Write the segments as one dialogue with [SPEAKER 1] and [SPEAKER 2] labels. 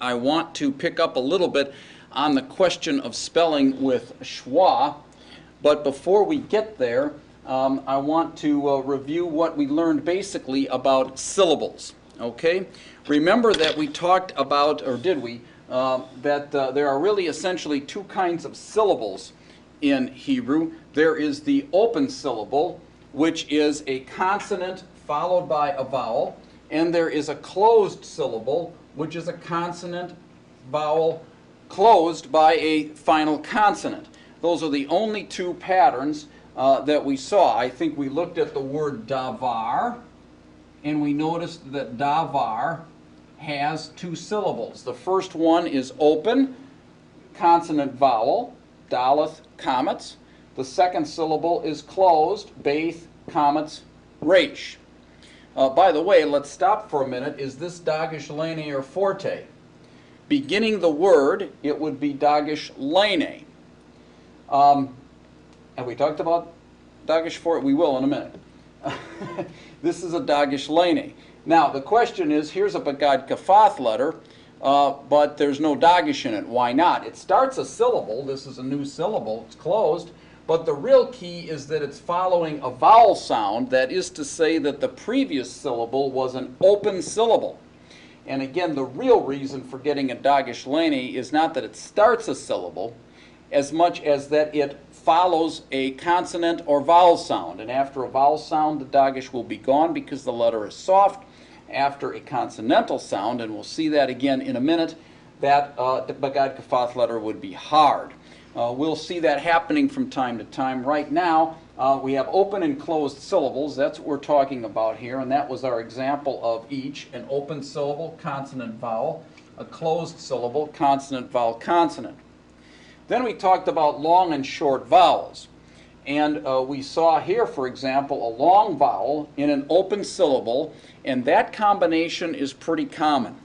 [SPEAKER 1] I want to pick up a little bit on the question of spelling with schwa. But before we get there, I want to review what we learned basically about syllables. Okay? Remember that we talked about, or did we, that there are really essentially two kinds of syllables in Hebrew. There is the open syllable, which is a consonant followed by a vowel, and there is a closed syllable, which is a consonant vowel closed by a final consonant. Those are the only two patterns that we saw. I think we looked at the word davar, and we noticed that davar has two syllables. The first one is open, consonant vowel, daleth, comets. The second syllable is closed, baith, comets, resh. By the way, let's stop for a minute. Is this dagesh lene or forte? Beginning the word, it would be dagesh lene. Have we talked about dagesh forte? We will in a minute. This is a dagesh lene. Now, the question is, here's a Bagad Kafath letter, but there's no dagesh in it. Why not? It starts a syllable. This is a new syllable. It's closed. But the real key is that it's following a vowel sound. That is to say that the previous syllable was an open syllable. And again, the real reason for getting a dagesh lene is not that it starts a syllable, as much as that it follows a consonant or vowel sound. And after a vowel sound, the dagesh will be gone because the letter is soft. After a consonantal sound, and we'll see that again in a minute, that Bagad Kafath letter would be hard. We'll see that happening from time to time. Right now, we have open and closed syllables. That's what we're talking about here, and that was our example of each. An open syllable, consonant, vowel. A closed syllable, consonant, vowel, consonant. Then we talked about long and short vowels. And we saw here, for example, a long vowel in an open syllable, and that combination is pretty common.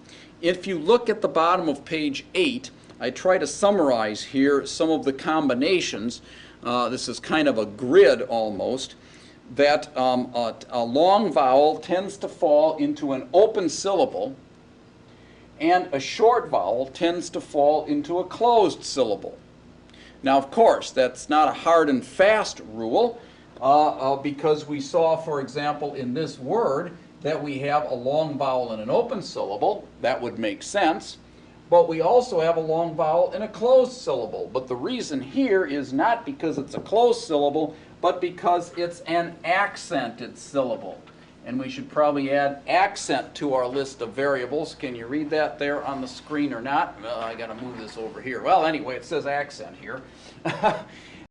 [SPEAKER 1] If you look at the bottom of page 8, I try to summarize here some of the combinations. This is kind of a grid almost, that a long vowel tends to fall into an open syllable, and a short vowel tends to fall into a closed syllable. Now, of course, that's not a hard and fast rule, because we saw, for example, in this word that we have a long vowel in an open syllable. That would make sense. But we also have a long vowel in a closed syllable. But the reason here is not because it's a closed syllable, but because it's an accented syllable. And we should probably add accent to our list of variables. Can you read that there on the screen or not? Well, I got to move this over here. Well, anyway, it says accent here.